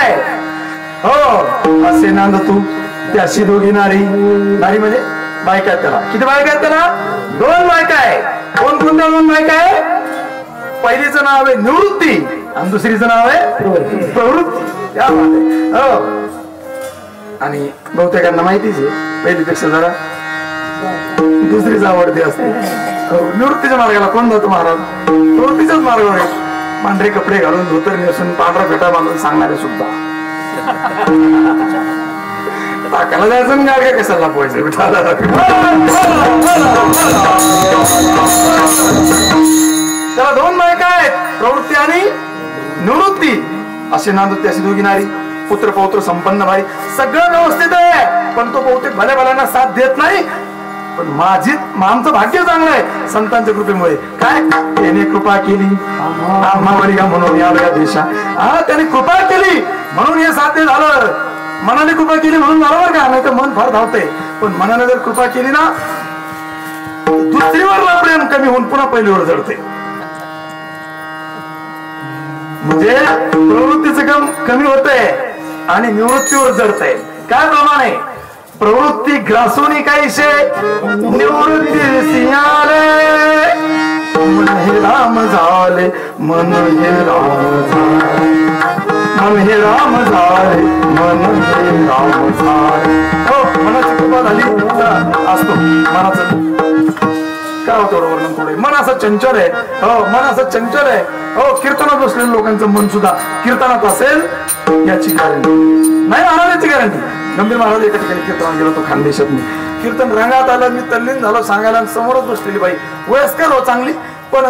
आहे. हो असे नांद तू त्याशी दोघी नारी. नारी म्हणजे बायका आहेत त्याला. किती बायका आहेत त्याला? 2 बायका आहे. कोण कोणत्या 2 बायका आहे? पहिलीचं नाव आहे निवृत्ती आणि दुसरीचं नाव आहे प्रवृत्ती. हो आणि बहुतेकांना माहितीच आहे पहिलीपेक्षा जरा दुसरीच आवडते असते. निवृत्तीच्या मार्गाला कोण जातो महाराज? प्रवृत्तीच्याच मार्गावर आहे. पांढरे कपडे घालून धोतर नेसून पांढरा फेटा बांधून सांगणारे सुद्धा. टाकायला जायचं ना गाडग्या कशाला पोहायचं विठाला. त्याला 2 बायका आहेत प्रवृत्ती आणि निवृत्ती. असे नांदते अशी दोघी नारी. पुत्र पौत्र संपन्न भाई सगळं व्यवस्थित आहे. पण तो बहुतेक भल्या भल्यांना साथ देत नाही. पण आमचं भाग्य चांगलं आहे संतांच्या कृपेमुळे. काय त्याने कृपा केली आम्हावरी का म्हणून या देशा. त्याने कृपा केली म्हणून हे साध्य झालं. मनाने कृपा केली म्हणून बरोबर का? नाही तर मन फार धावतंय. पण मनाने जर कृपा केली ना दुसरीवर प्रेम कमी होऊन पुन्हा पहिलीवर जडते. म्हणजे प्रवृत्तीचं काम कमी होतंय आणि निवृत्तीवर जडतंय. काय प्रमाणे? प्रवृत्ती ग्रासून काहीशे निवृत्ती सिंहाले. मन हे राम झाले मन हे राम झाले मन हे राम झाले मन हे राम झाले. हो मनाची कृपा झाली असतो. मनाचं काय होतं वर्णन थोडे. मन असं चंचल आहे. हो मन असं चंचल आहे. हो कीर्तनात बसलेल्या लोकांचं मन सुद्धा कीर्तनात असेल याची गॅरंटी नाही. महाराजांची गॅरंटी. गंभीर महाराज एका ठिकाणी कीर्तनात गेलो तो खानदेशात. मी कीर्तन रंगात आलं. मी तल्लीन झालो सांगायला. समोरच बसलेली बाई वयस्कर हो चांगली. पण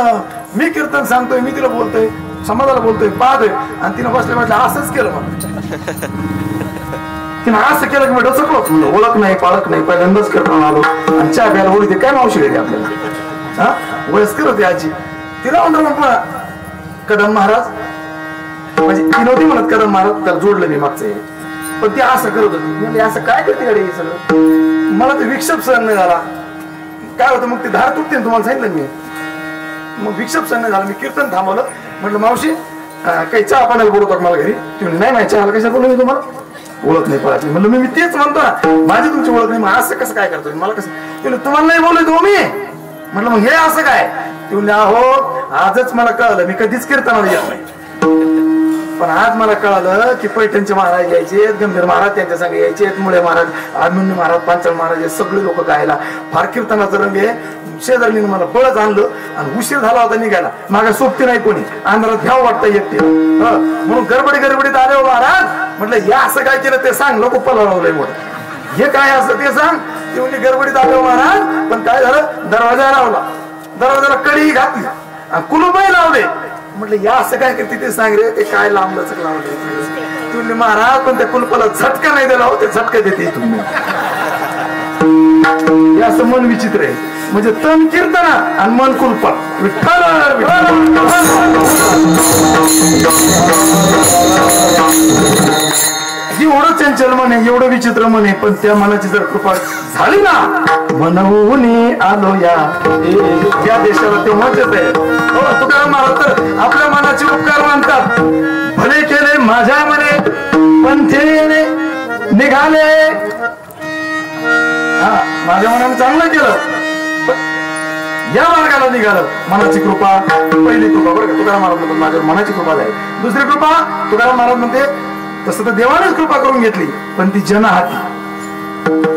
मी कीर्तन सांगतोय मी तिला बोलतोय समाजाला बोलतोय पाहतोय आणि तिनं बसले म्हटलं असंच केलं मला. तिनं असं केलं की मी डचकलोच. म्हणजे ओळख नाही पाळख नाही पहिल्यांदाच कीर्तन आलो आणि चहा प्यायला बोलते. काय मावशी गेली आपल्याला. वयस्कर होती आजी. तिला म्हणतो मग कदम महाराज म्हणजे ती नव्हती म्हणत कदम महाराज त्याला जोडलं मी मागचं. पण ती असं करत होती. म्हणजे असं काय करते गाडी सगळं. मला ते विक्षेप सहन नाही झाला. काय होतं मग ती धार तुटते तुम्हाला सांगितलं मी. मग विक्षेप सहन नाही झाला. मी कीर्तन थांबवलं. म्हटलं मावशी काही चहा पाण्याला बोलवतो मला घरी. ती म्हणजे नाही माहिती चहाला कशा बोलू मी तुम्हाला ओळख नाही पळायची. म्हणलं मी तेच म्हणतो ना माझी तुमची ओळख नाही. मग असं कसं काय करतोय मला कसं तुम्हाला नाही बोलतो मी. म्हटलं मग हे असं काय? ती म्हणले अहो आजच मला कळलं. मी कधीच कीर्तनाला येत नाही. पण आज मला कळालं की पैठणचे महाराज यायचे गंभीर महाराज त्यांच्या संग यायचे मुळे महाराज आनंदी महाराज पांचाळ महाराज हे सगळे लोक गायला. फार कीर्तनाचं रंग आहे. शेजारीने मला बळच आणलं आणि उशीर झाला होता निघायला. मागे सोबती नाही कोणी. अंधारात घ्यावं वाटतं एकटे म्हणून गडबडीत आले हो महाराज. म्हटलं हे असं काय केलं ते सांग. लोक पळवलंय मोठं. हे काय असं ते सांग. ते म्हणजे गडबडीत आले हो महाराज. पण काय झालं दरवाजा लावला. दरवाजाला कडी घातली आणि कुलूपही लावले. म्हटलं या असं काय करते ते सांग रे. ते काय लांब लचक लावले तुम्ही महाराज. पण त्या कुलपाला झटका नाही दिला हो. ते झटका देते तुम्ही. असं मन विचित्र आहे. म्हणजे तन कीर्तना आणि मन कुलपा. विठ्ठल एवढं चंचल मन आहे एवढं विचित्र मन आहे. पण त्या मनाची जर कृपा झाली ना मनवून आलो या देशाला तेव्हाच आहे. हो तुकाराम महाराज तर आपल्या मनाचे उपकार मानतात. भले केले माझ्या मने पंथेने निघाले. माझ्या मनाने चांगलं केलं या मार्गाला निघालं. मनाची कृपा पहिली कृपा बरं का. तुकाराम महाराज म्हणतात माझ्यावर मनाची कृपा आहे. दुसरी कृपा तुकाराम महाराज म्हणते तसं तर देवानेच कृपा करून घेतली पण ती जन हाती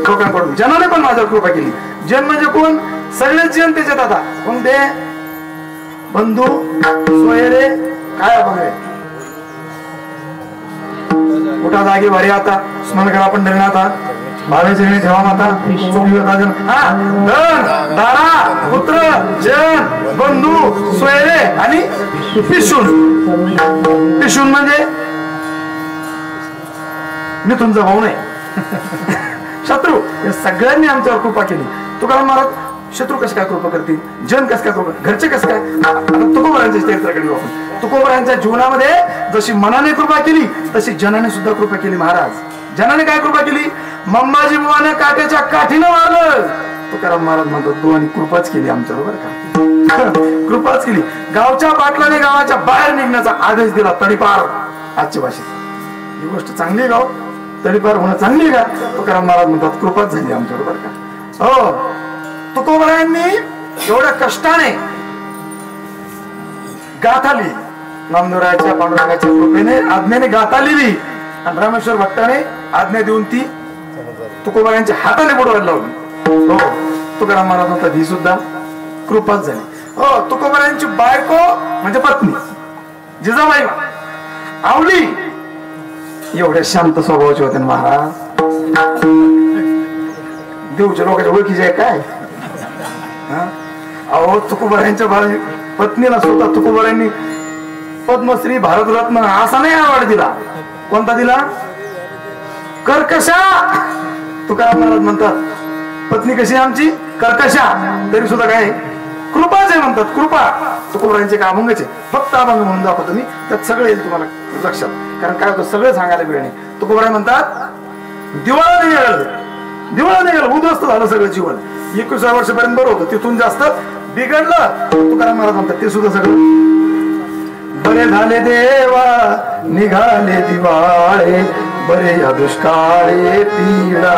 लोकांकडून. जनाने पण माझ्यावर कृपा केली. जन म्हणजे कोण? सगळेच जन त्याच्यात. आता कोणते? बंधू सोयरे काय अभंग आहे. उठा जागे भारी आता स्मरण करा पंढरीनाथा भावेचे ठेवा माता दारा पुत्र जन बंधू सोयरे आणि पिशून. पिशून म्हणजे मी तुमचा भाऊ नाही शत्रू. या सगळ्यांनी आमच्यावर कृपा केली. तुकाराम महाराज शत्रू कसं काय कृपा करतील. जन कसं काय कृपा घरचे कसं काय. आता तुकोबरायांच्या चरित्राकडे आपण. तुकोबरायांच्या जीवनामध्ये जशी मनाने कृपा केली तशी जनाने सुद्धा कृपा केली. महाराज जनाने काय कृपा केली. मंबाजी बुवाने काट्याच्या काठीनं मारलं. तुकाराम महाराज म्हणतो तू आणि कृपाच केली आमच्यावर बरं का. कृपाच केली. गावच्या पाटलाने गावाच्या बाहेर निघण्याचा आदेश दिला. तडीपार आजच्या भाषेत ही गोष्ट चांगली आहे गाव तडीपार होणं चांगली आहे का? तुकाराम महाराज म्हणतात कृपाच झाली आमच्यावर बरं का. हो, तुकोबरायांनी एवढ्या कष्टाने गाथा लिहिली, नामदेवरायाच्या पांडुरंगाच्या कृपेने आज्ञेने गाथा लिहिली आणि रामेश्वर भट्टाने आज्ञा देऊन ती तुकोबरायांच्या हाताने बुडवायला लावली. हो, तुकाराम महाराज म्हणतात ही सुद्धा कृपाच झाली. हो, तुकोबरायांची बायको म्हणजे पत्नी जिजाबाई आवली एवढ्या शांत स्वभावाचे होते महाराज. देऊच्या लोकांच्या ओळखीचे आहे काय? अहो, तुकोबरायांच्या पत्नीला स्वतः तुकोबरायांनी पद्मश्री भारतरत्न असा नाही अवॉर्ड दिला. कोणता दिला? कर्कशा. तुकाराम महाराज म्हणतात पत्नी कशी आमची? कर्कशा. तरी सुद्धा काय कृपाच आहे म्हणतात. कृपा तुकोबरायांचे काय अभंगच आहे. फक्त अभंग म्हणून दाखवतो मी, त्यात सगळं येईल तुम्हाला लक्षात. कारण काय होतं सगळं सांगायला वेळ नाही. तुकोबराय म्हणतात दिवाळा निघाल उद्ध्वस्त झालं सगळं जीवन. 21व्या वर्षापर्यंत बरं होतं, तिथून जास्त बिघडलं. तुकाराम महाराज म्हणतात ते सुद्धा सगळं बरे झाले देवा निघाले दिवाळे बरे या दुष्काळे पीडा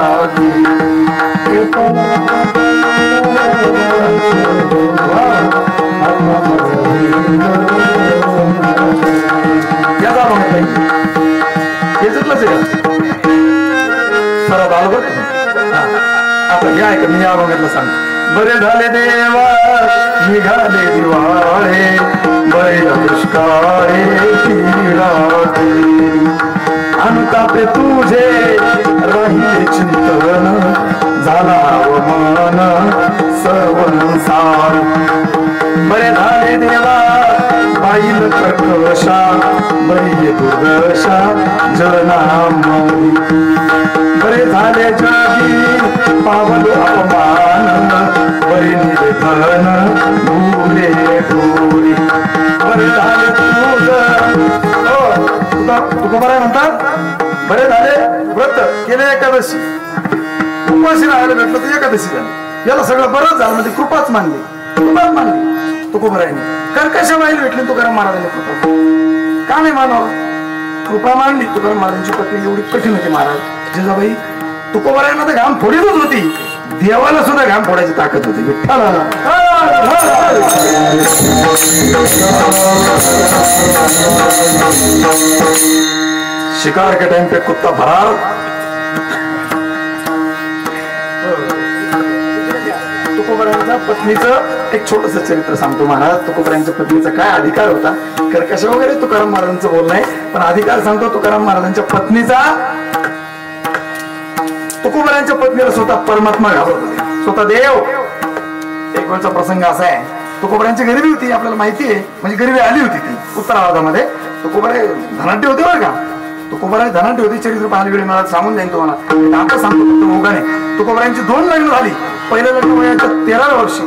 याचा याच्यातलंच आहे सरळ आलं बरं. आता हे आहे का मी या भागातलं सांगतो. बरे झाले देवा निघाले दिवाळे बरे दुष्काळे पीडा अनुतापे तुझे राहिले चिंतन झाला अवमान संसार. बरे झाले देवा बाईल कर्कशा बरी दुर्दशा जनामरी. बरे झाले जगी पावल अपमान बरे निर्धन भूले भूरी. बरे झाले तुझ बरं म्हणतात बरे झाले व्रत केले एकादशी उपाशी राहायला भेटलं तर एकादशी झाली. याला सगळं बरंच झालं म्हणजे कृपाच मानली. कृपाच मानली तुकोबरायांनी. कर्कशा बाईल भेटली तुकाराम महाराजांनी कृपा का नाही मानावं? कृपा मानली. तुकाराम महाराजांची पत्नी एवढी कठीण होती महाराज जिजाबाई. तुकोबरायांना तर घाम फोडीतच होती, देवाला सुद्धा घाम फोडायची ताकद होती. विठ्ठलाला शिकार के टाइम पे कुत्ता फरार. तुकोबरायांच्या पत्नीचं एक छोटस चरित्र सांगतो महाराज. तुकोबरायांच्या पत्नीचा काय अधिकार होता? कर्कशा वगैरे तुकाराम महाराजांचं बोलणं आहे, पण अधिकार सांगतो तुकाराम महाराजांच्या पत्नीचा. तुकोबरायांच्या पत्नीला स्वतः परमात्मा घाबरत होते, स्वतः देव. एक वेळचा प्रसंग असा आहे, तुकोबरायांची गरिबी होती आपल्याला माहिती आहे, म्हणजे गरिबी आली होती ती उत्तरार्धामध्ये. तुकोबराय धनाढ्य होते बरं का. तुकोबराय धनाढ्य होती. चरित्र पाहायला वेळ मला सांगून जाईन तुम्हाला. आता सांगतो फक्त ओघाने. तुकोबरायांची 2 लग्न झाली. पहिलं लग्न वयाच्या 13व्या वर्षी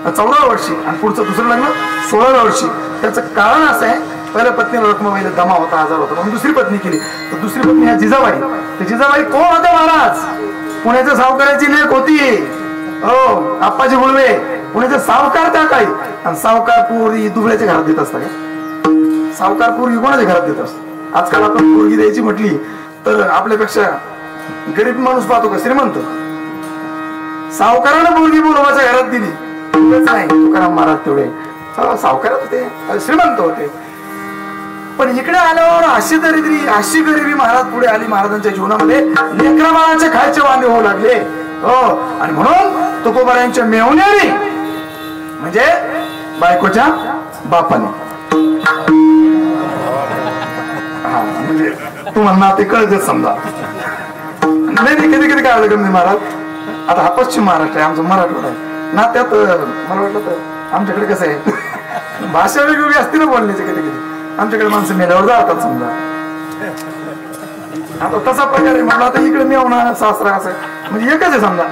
14व्या वर्षी आणि पुढचं दुसरं लग्न 16व्या वर्षी. त्याचं कारण असं आहे, पहिल्या पत्नीला रखमाबाईला दमा होता, आजार होता, म्हणून दुसरी पत्नी केली. तर दुसरी पत्नी ह्या जिजाबाई. तर जिजाबाई कोण होत्या महाराज? पुण्याच्या सावकाराची लेक होती. हो, आप्पाजी गुळवे पुण्याचे सावकार त्या काही. आणि सावकार पोरी दुबळ्याच्या घरात देत असतात का? सावकार पोरगी कोणाच्या घरात देत असतो? आजकाल आपण पोरगी द्यायची म्हटली तर आपल्यापेक्षा गरीब माणूस पाहतो का श्रीमंत? सावकारानं पोरगी बोलवाच्या घरात दिली नाही. तुकाराम महाराज तेवढे सावकारात होते, श्रीमंत होते. पण इकडे आल्यावर अशी दरिद्री अशी गरिबी महाराज पुढे आली महाराजांच्या जीवनामध्ये. लेकरा बाळाचे खायचे वांदे होऊ लागले. हो, आणि म्हणून तुकोबरायांच्या मेवण्याने म्हणजे बायकोच्या बापाने, हा म्हणजे तुम्हाला ते कळत समजा. नाही कधी कधी काय आलं गमती महाराज. आता हा पश्चिम महाराष्ट्र आहे, आमचं मराठवाडा आहे ना. त्यात मला वाटलं तर आमच्याकडे कसं आहे, भाषा वेगवेगळी असते ना बोलण्याची. कधी कधी आमच्याकडे माणसं मेल्यावर जातात समजा. आता तसा प्रकारे म्हणला तर इकडे मेवणा सासरा असं म्हणजे एकच आहे समजा.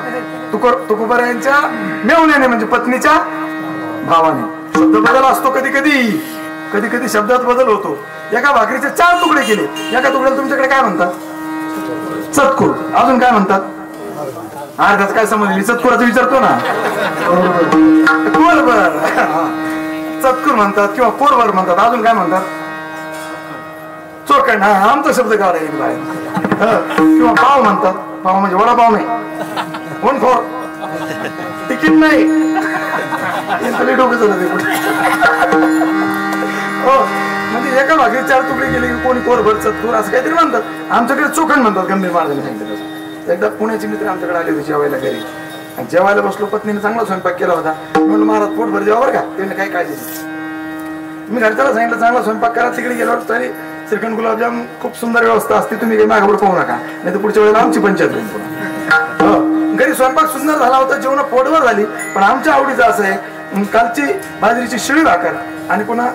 तुकोबरायांच्या मेवण्याने म्हणजे पत्नीच्या भावाने. शब्द बदल असतो कधी कधी शब्दात बदल होतो. एका भाकरीचे 4 तुकडे केले. एका तुकड्याला तुमच्याकडे काय म्हणतात? चतकुर. अजून काय म्हणतात? त्याच काय समजली? चतकुराचं विचारतो ना, कोरभर चतकुर म्हणतात किंवा कोरभर म्हणतात. अजून काय म्हणतात? चोखंड, हा आमचा शब्द काढा येईल बाहेर. किंवा पाव म्हणतात, पाव म्हणजे वडापाव नाही, कोण खोर तिकीट नाही डोकं चालत हो. म्हणजे एका भाकरी 4 तुकडे गेले की कोणी कोरभर चतकोर असं काहीतरी म्हणतात. आमच्याकडे चोखंड म्हणतात. गंभीर माणसाने सांगितलं तसं. एकदा पुण्याचे मित्र आमच्याकडे आले होते जेवायला घरी. जेवायला बसलो, पत्नीने चांगला स्वयंपाक केला होता. म्हणलं महाराज पोटभर जेवा बरं का, त्यांनी काही काळजी नाही. मी घरच्याला सांगितलं चांगला स्वयंपाक करा. तिकडे गेलो तरी श्रीखंड गुलाबजाम खूप सुंदर व्यवस्था असते, तुम्ही काही मागापुढे पाहू नका, नाही तर पुढच्या वेळेला आमची पंचायत होईल पुन्हा. घरी स्वयंपाक सुंदर झाला होता, जेवण पोटभर झाली. पण आमच्या आवडीचं असं आहे, कालची बाजरीची शिळी भाकर आणि पुन्हा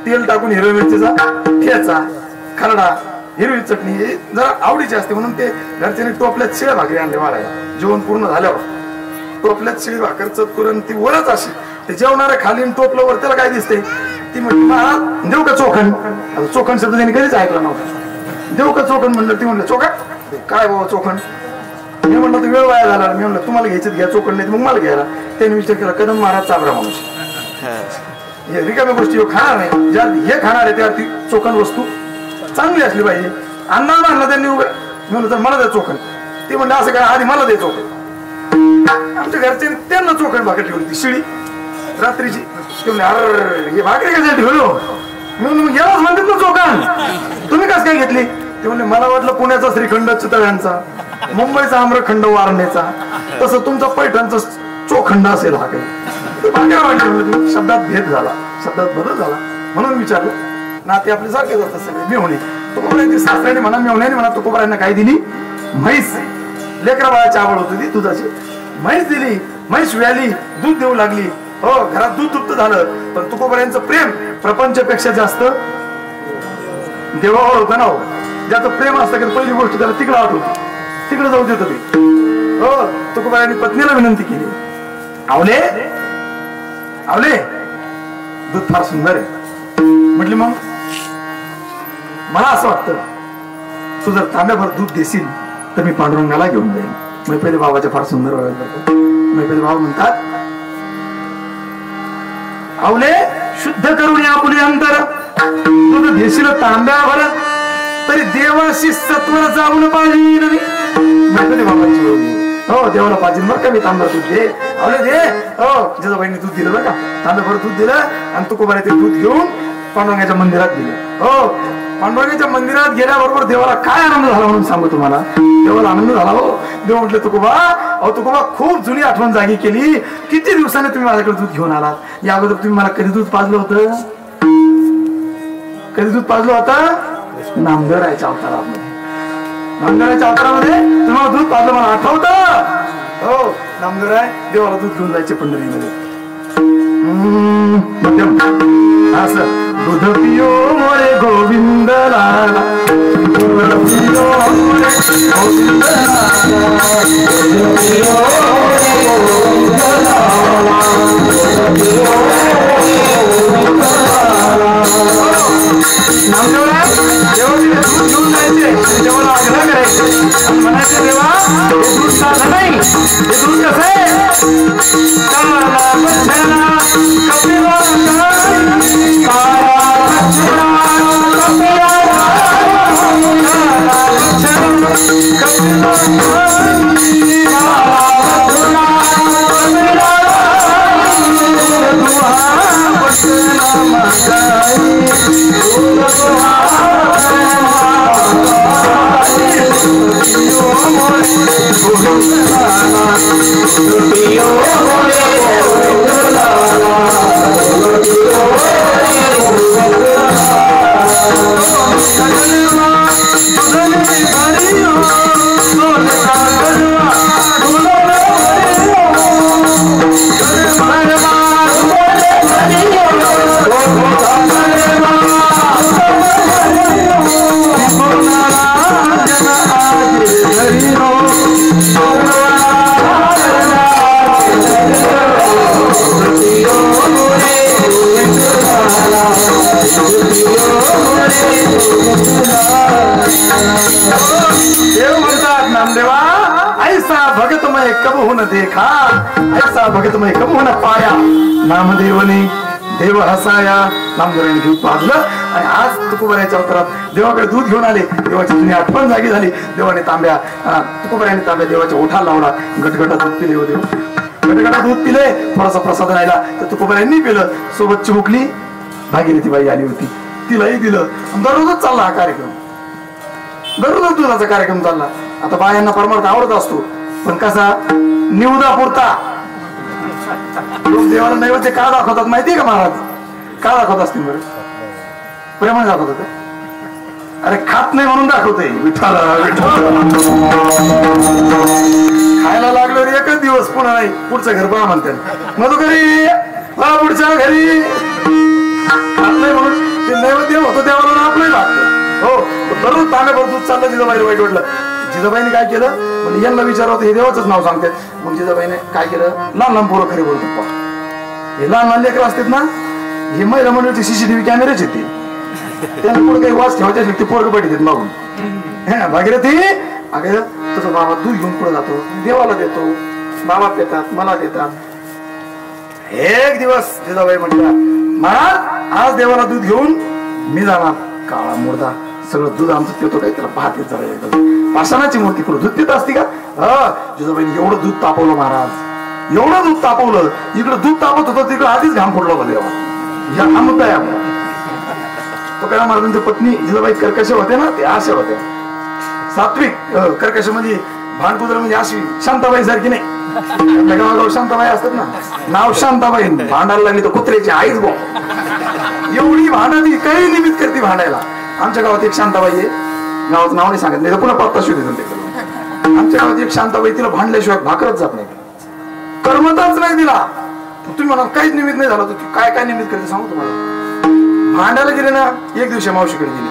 तेल टाकून हिरव्या मिरचीचा ठेचा, खरडा, हिरवी चटणी हे जरा आवडीची असते. म्हणून ते घरच्याने टोपल्यात शिळ्या भाकरी आणले वाढायला. जेवण पूर्ण झाल्यावर टोपल्यात शिळी भाकर चतकुरण ती वरच अशी, ते जेवणाऱ्या खाली टोपलं वर त्याला काय दिसते. ती म्हटली महाराज देऊ का चोखंड. आता चोखंड शब्द त्यांनी कधीच ऐकला नव्हता. देऊ का चोखंड म्हणलं. ती म्हणलं चोखंड काय बाबा चोखंड. मी म्हणलं तर वेळ वाया झाला. मी म्हणलं तुम्हाला घ्यायचं घ्या, चोखंड नाही मग मला घ्यायला. त्यांनी विचार केला कदम महाराज चाबरा माणूस, हे रिकाम्या गोष्टी खाणार नाही. ज्या हे खाणार आहे त्या ती चोखंड वस्तू चांगली असली पाहिजे. अन्नाला आणला त्यांनी म्हणलं तर मला द्या चोखंड. ती म्हणलं असं काय, आधी मला दे चोखंड. आमच्या घरच्यांनी त्यांना चोखंड भाकर ठेवली ती शिळी रात्रीची. हे भाकरी कशा ठेवलो. मी म्हणून यालाच म्हणतात ना चोखंड, तुम्ही कस काय घेतली. ते म्हणले मला वाटलं पुण्याचा श्रीखंड चितळ्यांचा, मुंबईचा आम्रखंड वारणेचा, तसं तुमचा पैठणचा चोखंड असेल हा काही. शब्दात भेद झाला, शब्दात बदल झाला. म्हणून विचारलं. नाते आपले सारखे जातात सगळे. मेवणे तुकोबरायांची सासऱ्याने म्हणा, मेवण्याने म्हणा, तुकोबरायांना काय दिली. म्हैस. लेकरा बाळाची आवड होती ती दुधाची. म्हैस दिली. म्हैस व्याली, दूध देऊ लागली. हो घरात दूध दुप्त झालं. पण तुकोबरायांचं प्रेम प्रपंचापेक्षा जास्त देवावर होतं ना. हो ज्याचं प्रेम असतं की पहिली गोष्ट त्याला तिकडे आठवते, तिकडे जाऊ देत होती. हो तुकोबरायांनी पत्नीला विनंती केली. आवले आवले दूध फार सुंदर आहे. म्हटली मग मला असं वाटतं तू जर तांब्याभर दूध देशील तर मी पांडुरंगाला घेऊन जाईन. मग पहिले बाबाच्या फार सुंदर वागत करतो. मग पहिले बाबा म्हणतात आवले शुद्ध करून आपुले अंतर. तू जर देशील तांब्याभर तरी देवाशी सत्वर जाऊन पाहिजे. पहिले बाबाची हो देवाला पाहिजे बरं का मी तांबा दूध दे. अरे दे. हो जिजाबाईंनी दूध दिलं बरं का, तांब्याभर दूध दिलं. आणि तुकोबाने ते दूध घेऊन पांडुरंगाच्या मंदिरात गेले. हो पांडुरंगाच्या मंदिरात गेल्याबरोबर देवाला काय आनंद झाला म्हणून सांगू तुम्हाला. देवाला आनंद झाला. हो देव म्हटले तुकोबा, अहो तुकोबा खूप जुनी आठवण जागी केली. किती दिवसाने तुम्ही माझ्याकडे दूध घेऊन आलात. या अगोदर तुम्ही मला कधी दूध पाजलं होतं. कधी दूध पाजलं होतं. नामदेवरायच्या अवतारामध्ये. नामदेवरायच्या अवतारामध्ये तुम्हाला दूध पाजलं मला आठवतं. हो नामदेवराय देवाला दूध घेऊन जायचे पंढरीमध्ये. असं दूध पियो मोरे गोविंद लाला, दूध पियो मोरे गोविंद लाला, दूध पियो मोरे गोविंद लाला, दूध पियो मोरे गोविंद लाला. नामदेवराय देवाला दूध घेऊन जायचे, देवाला आग्रह करायचे आणि म्हणायचे देवा हे दूध साधं नाही, हे दूध कसं आहे. देखा ऐसा भगत मैं कबू न पाया. नामदेवने देव हसाया नामदेवाने दूध पाजलं आणि आज तुकोबऱ्याच्या अवतारात देवाकडे दूध घेऊन आले. देवाची जुनी आठवण जागी झाली. देवाने तांब्या तुकोबऱ्याने तांब्या देवाच्या ओठाला लावला. गटगटा दूध पिले हो देव. गटगटा दूध पिले. थोडासा प्रसाद राहिला तर तुकोबऱ्यांनी पिलं. सोबत चिमुकली भागीरथी बाई आली होती, तिलाही दिलं. दररोजच चालला हा कार्यक्रम. दररोज दुधाचा कार्यक्रम चालला. आता बायांना परमार्थ आवडत असतो, पण कसा निवदा पुरता. लोक देवाला नैवेद्य का दाखवतात माहितीये का महाराज? का दाखवत असतील बरं? प्रेमाने दाखवतात. अरे खात नाही म्हणून दाखवतोय. विठ्ठल खायला लागलो रे एकच दिवस, पुन्हा नाही. पुढचं घर पहा म्हणतात मधुकरी पुढच्या घरी. खात नाही म्हणून ते नैवेद्य होतं देवाला आपलंही लागतं. हो दररोज तांब्याभर दूध चाललं. जिजाबाईला वाईट वाटलं. जिजाबाईने काय केलं म्हणजे यांना विचारवतं हे देवाचंच नाव सांगतात. मग जिजाबाईने काय केलं, लहान लहान पोरं खरे बोलतात. हे लहान लहान लेकरं असतात ना, हे महिला मंडळाचे CCTV कॅमेरेच येते. त्यांना पुढे काही वास ठेवायचे असेल ते पोरग पडतात मागून. भागीरथी अगं तुझा बाबा दूध घेऊन पुढे जातो, देवाला देतो, बाबा पितात, मला देतात. एक दिवस जिजाबाई म्हटलं महाराज आज देवाला दूध घेऊन मी जाणार. काळा मुर्दा सगळं दूध आमचं पितो काही त्याला पाहते जरा एकदम. पाषाणाची मूर्ती करून दूध पित असते का? जिजाबाईने एवढं दूध तापवलं महाराज, एवढं दूध तापवलं. इकडं दूध तापत होतं तिकडं आधीच घाम फोडला होता देवा. हा मुद्दा आहे आपला. तुकाराम महाराजांच्या पत्नी जिजाबाई कर्कश होते ना, ते अशा होत्या सात्विक. कर्कश म्हणजे भांडकुदळ म्हणजे अशी शांताबाई सारखी नाही. आपल्या गावागाव शांताबाई असतात ना, नाव शांताबाई. भांडायला लागली तर कुत्र्याची आईच बो. एवढी भांडती काही निमित्त करते भांडायला. आमच्या गावात एक शांताबाई आहे, गावाचं नाव नाही सांगत नाही तर पुन्हा पत्ता शोधून ते. आमच्या गावात एक शांताबाई, तिला भांडल्याशिवाय भाकरच जात नाही, करमतच नाही तिला. तुम्ही म्हणा काहीच निमित्त नाही झालं तर काय काय निमित्त करते सांगू तुम्हाला. भांडायला गेले ना, एक दिवशी मावशीकडे गेली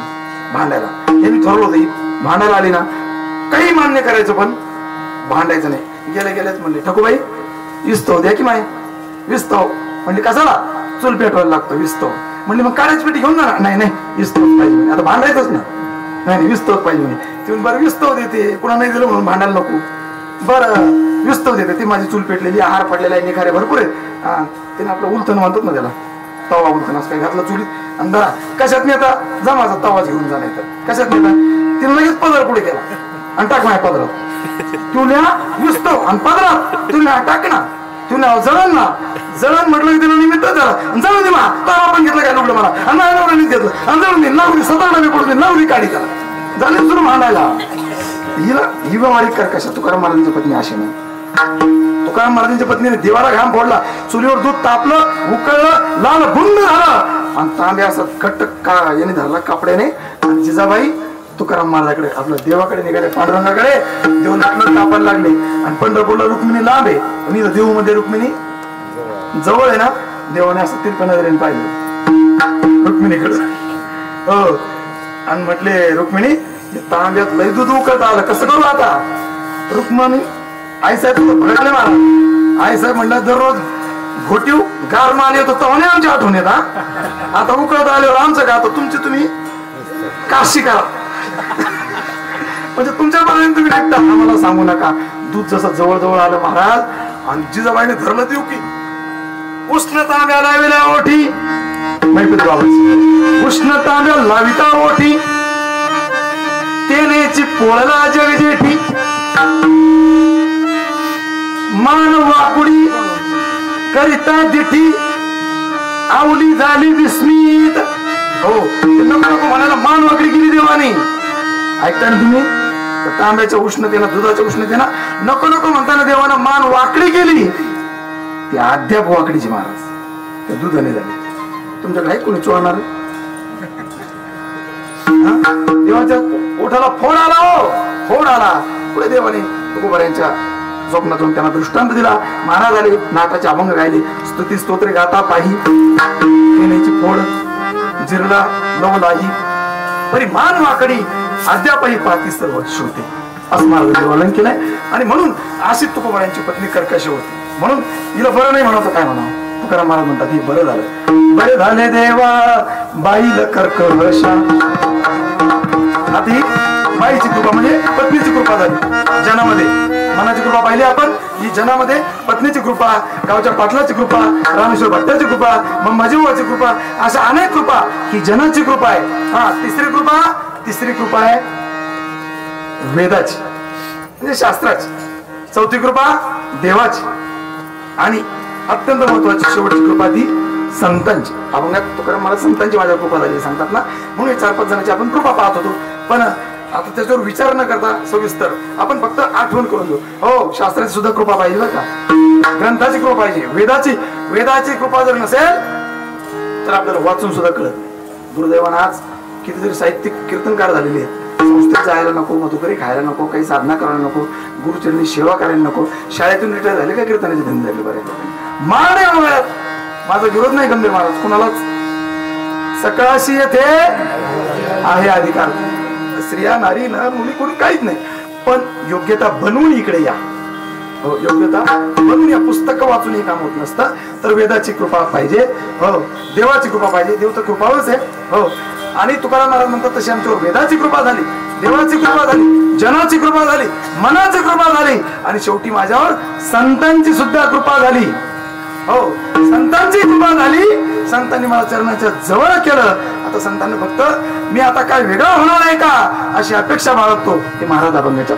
भांडायला. यांनी ठरवलं होतं भांडायला आली ना काही मान्य करायचं पण भांडायचं नाही. गेल्या गेल्याच म्हणले ठकूबाई विस्तव द्या की माय. विस्तव म्हणजे कसाला चूल पेटवायला लागतो विस्तव. म्हणजे मग काळ्याची पेटी घेऊन ना, नाही नाही विस्तवच पाहिजे. आता भांडायचंच ना, नाही विस्तवच पाहिजे म्हणे. ती बरं विस्तव देते, कुणा नाही दिलं म्हणून भांडायला नको. बरं विस्तव देते. ती माझी चूल पेटलेली, आहार पडलेला आहे, निखारे भरपूर आहेत. तिने आपलं उलथन म्हणतात ना त्याला, तवा उलथन असं काही घातलं चुलीत अंधारा. कशात नेता जा माझा तवाच घेऊन जा. नाही तर कशात नेता तिने लगेच पदर पुढे केला आणि टाक माझ्या पदरात. तुला विस्तव आणि पदरात तुला टाक ना, तुला जळण ना. जळण म्हटलं की तिला निमित्त झालं. जळून दे मा तारा पण घेतलं काय नवलं मला आणि नवऱ्याने घेतलं आणि जळून दे लावली स्वतः नवी पडून दे लावली काढी त्याला. झाले सुरू भांडायला. हिला ही वारी कर कशा. तुकाराम महाराजांची पत्नी अशी नाही. तुकाराम महाराजांच्या पत्नीने देवाला घाम फोडला. चुलीवर दूध तापलं, उकळलं, लाल बुंद झालं आणि तांब्या असं घट्ट का याने धरला कापड्याने. आणि जिजाबाई तुकाराम महाराजाकडे आपल्या देवाकडे निघाले, पांडुरंगाकडे. देव लागलं तापायला लागले. आणि पंढरपूरला रुक्मिणी लांब आहे आणि देऊ मध्ये रुक्मिणी जवळ आहे ना. देवाने असं तिरप्या नजरेने पाहिलं रुक्मिणीकडे. हो आणि म्हटले रुक्मिणी तांब्यात लय दूध उकळत आलं, कसं करू आता. रुक्मिणी आई साहेब भडकले मला. आई साहेब म्हणलं दररोज घोटीव गार माल येतो तेव्हा आमची आठवण येत. आता उकळत आल्यावर आमचं का, आता तुमची तुम्ही काशी करा. म्हणजे तुमच्यापर्यंत तुम्ही ऐकता आम्हाला सांगू नका. दूध जसं जवळ जवळ आलं महाराज आणि जिजाबाईने धरलं देऊ की उष्ण तांब्या लाविला ओठी. उष्ण तांब्या लाविता ओठी तेनेची पोळला जगजेठी. मान वाकुडी करिता दिठी आवली झाली विस्मित. हो नको म्हणायला मान वाकडी केली देवाने. ऐकता ना तुम्ही तांब्याच्या उष्णतेला दुधाच्या उष्णतेला नको नको म्हणताना देवानं मान वाकडी केली. ती अद्याप वाकडीची महाराज त्या दुधाने झाली. तुमच्याकडे कोणी चोळणार. देवाच्या ओठाला फोड आला. हो फोड आला. पुढे देवाने तुकोबाऱ्यांच्या स्वप्नातून त्यांना दृष्टांत दिला. महाराज आले, नाथाचे अभंग गायले, स्तुती स्तोत्रे गाता पाही. तेनेची फोड जिरला लवलाही परी मान वाकडी अद्यापही पाहती सर्व श्रुते. असं महाराजांनी वर्णन केलंय. आणि म्हणून अशी तुकोबाऱ्यांची पत्नी कर्कश होती म्हणून हिला बरं नाही म्हणावं काय म्हणावं. तुकाराम महाराज म्हणतात हे बरं झालं. बरे झाले देवा बाईल कर्कशा. आता ही बाईची कृपा म्हणजे पत्नीची कृपा झाली जनामध्ये. मनाची कृपा पाहिली आपण ही जनामध्ये पत्नीची कृपा, गावच्या पाटलाची कृपा, रामेश्वर भट्टाची कृपा, मग माझीवाची कृपा, अशा अनेक कृपा ही जनाची कृपा आहे. हा तिसरी कृपा आहे वेदाची म्हणजे शास्त्राची. चौथी कृपा देवाची आणि अत्यंत महत्वाची शेवटची कृपा ती संतांची. अभंगात तुकाराम मला संतांची माझ्या कृपा झाली सांगतात ना, म्हणून 4-5 जणांची आपण कृपा पाहत होतो. पण आता त्याच्यावर विचार न करता सविस्तर आपण फक्त आठवण करून देऊ. हो, शास्त्राची सुद्धा कृपा पाहिजे बरं का, ग्रंथाची कृपा पाहिजे. वेदाची कृपा जर नसेल तर आपल्याला वाचून सुद्धा कळत नाही. दुर्दैवानं आज कितीतरी साहित्यिक कीर्तनकार झालेले आहेत. संस्थेत जायला नको, मधुकरी खायला नको, काही साधना करायला नको, गुरुचरणी सेवा करायला नको, शाळेतून रिटायर झाले का कीर्तनाचे धंदे झाले बऱ्याच. मान आहे वगैरे माझा विरोध नाही गंभीर महाराज कुणालाच. सकाळशी येथे आहे अधिकार, स्त्रिया नारी न मुली कोणी काहीच नाही, पण योग्यता बनवून इकडे या. हो, योग्यता बनवून या. पुस्तक वाचून हे काम होत नसतं. तर वेदाची कृपा पाहिजे. हो, देवाची कृपा पाहिजे. देव तर कृपावरच आहे. हो, आणि तुकाराम महाराज म्हणतात तशी आमच्यावर वेदाची कृपा झाली, देवाची कृपा झाली, जनाची कृपा झाली, मनाची कृपा झाली आणि शेवटी माझ्यावर संतांची सुद्धा कृपा झाली. हो, संतांची कृपा झाली. संतांनी मला चरणाच्या जवळ केलं. आता संतांनी फक्त मी आता काय वेगळा होणार आहे का अशी अपेक्षा बाळगतो. ते महाराज अभंगाच्या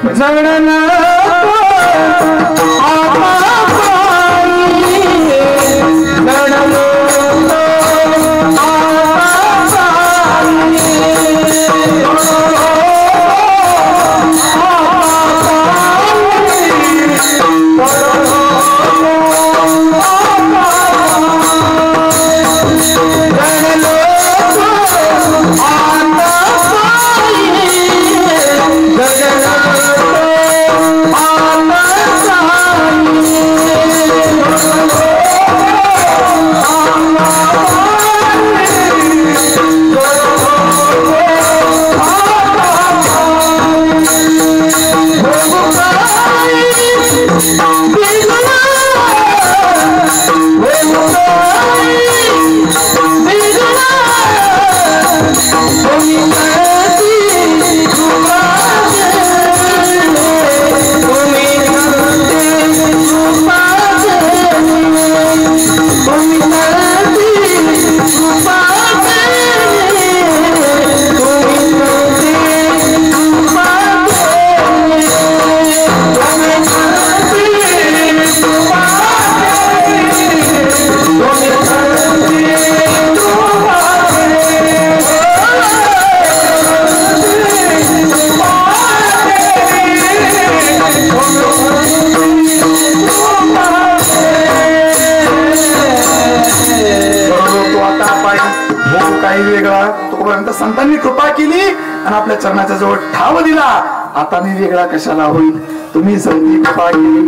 संतांनी कृपा केली आणि आपल्या चरणाच्या जवळ ठाव दिला. आता मी वेगळा कशाला होईल, तुम्ही सौती कृपा केली.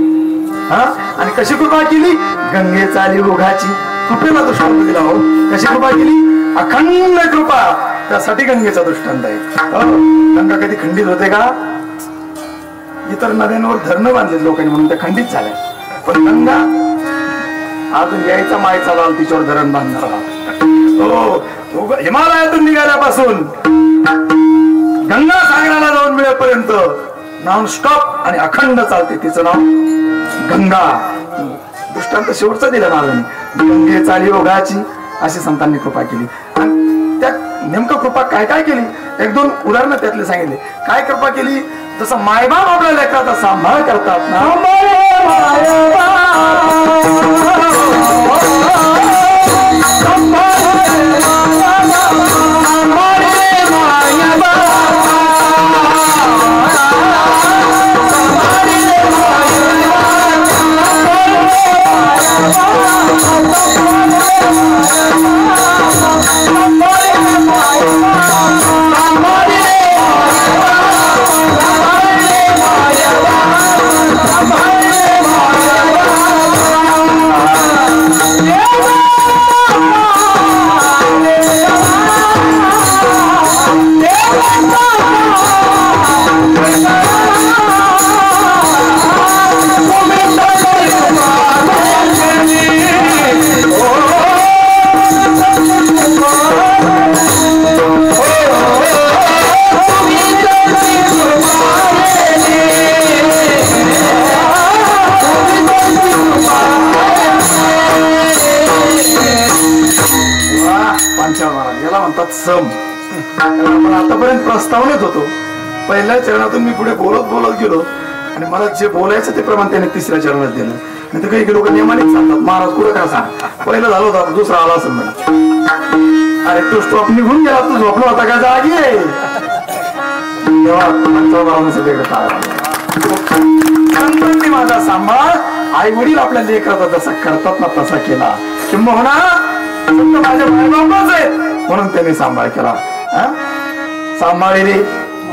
हा, आणि कशी कृपा केली? गंगेचा आली ओघाची कृपेला दृष्टांत दिला. हो, कशी कृपा केली? अखंड कृपा. त्यासाठी गंगेचा दृष्टांत आहे. हो, गंगा कधी खंडित होते का? इतर नद्यांवर धरणं बांधले लोकांनी म्हणून त्या खंडित झाल्या. पण गंगा अजून यायचा मायचा लाल तिच्यावर धरण बांधणार. हो, हिमालयातून निघाल्यापासून गंगा सागराला जाऊन मिळेपर्यंत नॉन स्टॉप आणि अखंड चालते. तिचं नाव गंगा. दृष्टांत शेवटचा दिला महाराजांनी. गंगे चाली ओघाची अशी संतांनी कृपा केली. आणि त्या नेमकं कृपा काय काय केली 1-2 उदाहरणं त्यातले सांगितले. काय कृपा केली? जसं मायबाप आपल्या लेकराचा सांभाळ करतात ना, सम. आपण आतापर्यंत प्रस्तावनेत होतो. पहिल्या चरणातून मी पुढे बोलत बोलत गेलो आणि मला जे बोलायचं ते प्रमाण त्याने तिसऱ्या चरणात दिलं. नाही तर काही लोक नियमानेच सांगतात महाराज कुठं का सांग, पहिलं झालं होतं आता दुसरा आला असेल मला. अरे तू स्टॉप निघून गेला, तू झोपला होता का जागी आहे तेव्हा माझा सांभाळ आई वडील आपल्या लेकराचा जसा करतात ना तसा केला. किंबहुना माझ्या मायबापाच आहे म्हणून त्यांनी सांभाळ केला. सांभाळले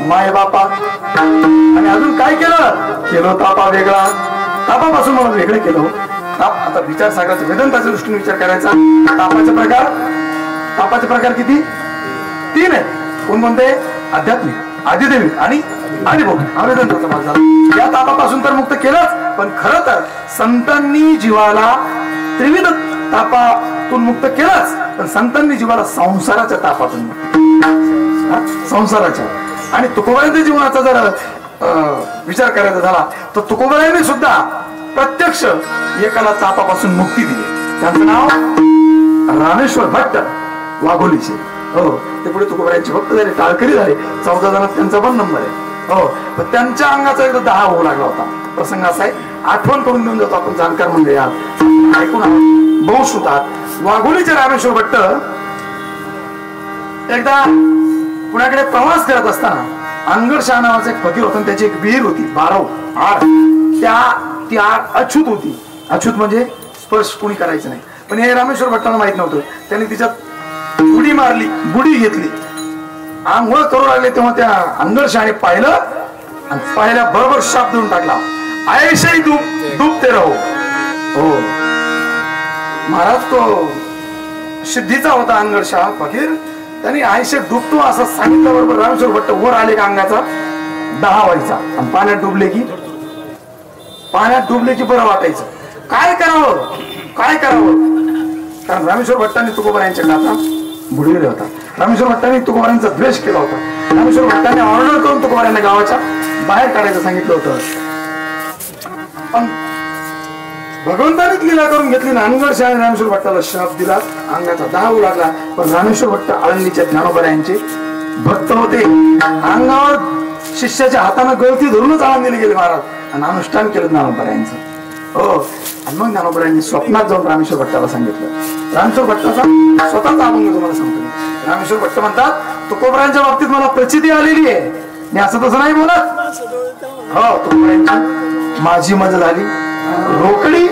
माय बापा. आणि अजून काय केलं तापा वेगळा. तापापासून मला वेगळं केलं. ताप आता विचार सागराचा वेदांताच्या दृष्टीने विचार करायचा. तापाचे प्रकार किती? 3 आहेत. कोण म्हणते? आध्यात्मिक, आदिदैविक आणि आदिभौतिक. हा वेदांताचा भाग झाला. या तापापासून तर मुक्त केलंच, पण खरं तर संतांनी जीवाला त्रिविध तापातून मुक्त केलंच, पण संतांनी जीवाला संसाराच्या तापातून संसाराच्या आणि तुकोबारायांच्या जीवनाचा जर विचार करायचा झाला तर तुकोबारायांनी सुद्धा प्रत्यक्ष एकाला तापापासून मुक्ती दिली. त्यांचं नाव रामेश्वर भट्ट वाघोलीचे. हो, ते पुढे तुकोबारायांचे भक्त झाले, टाळकरी झाले. 14 जणात त्यांचा पण नंबर आहे. हो, पण त्यांच्या अंगाचा एकदा 10 होऊ लागला होता. प्रसंग असा आहे, आठवण करून देऊन जातो आपण जाणकार म्हणजे यार ऐकून बहुश होतात. वाघोलीचे रामेश्वर भट्ट एकदा पुण्याकडे प्रवास करत असताना अंगडशाह नावाचा एक फकीर होता. त्याची एक विहीर होती 12 आड. ती आड अछूत होती. अछूत म्हणजे स्पर्श कोणी करायचं नाही. पण हे रामेश्वर भट्टाला माहित नव्हतं. त्यांनी तिच्यात बुडी मारली, बुडी घेतली, आंघोळ करू लागले तेव्हा त्या अंगडशाहने पाहिलं आणि पाहिल्या बरोबर शाप देऊन टाकला. आयशे डुबते राहो. हो महाराज तो सिद्धीचा होता अंगडशाह फकीर. त्यांनी आयशे डुबतो असं सांगितलं बरोबर रामेश्वर भट्ट वर आले का अंगाचा 10 व्हायचा. आणि पाण्यात डुबले की बरं वाटायचं. काय करावं कारण रामेश्वर भट्टांनी तुकोबारायांच्या गाथा बुडविले होता. रामेश्वर भट्टांनी तुकोबारायांचा द्वेष केला होता. रामेश्वर भट्टांनी ऑर्डर करून तुकोबारायांना गावाच्या बाहेर काढायचं सांगितलं होतं. पण भगवंतानीच लीला करून घेतली ना. अंगडशाह रामेश्वर भट्टाला शाप दिला, अंगाचा 10 होऊ लागला. पण रामेश्वर भट्ट आळंदीच्या ज्ञानोबारायांचे भक्त होते. अंगावर शिष्याच्या हाताने गळती धरूनच आळंदीला गेले महाराज आणि अनुष्ठान केलं ज्ञानोबारायांचं. हो, आणि मग ज्ञानोबारायांनी स्वप्नात जाऊन रामेश्वर भट्टाला सांगितलं. रामेश्वर भट्टाचा स्वतःचा अभंग तुम्हाला सांगतो. रामेश्वर भट्ट म्हणतात तुकोबारायांच्या बाबतीत मला प्रचिती आलेली आहे. मी असं तसं नाही बोलत. हो, तुकोबारायांची माझी मजा झाली रोकडी,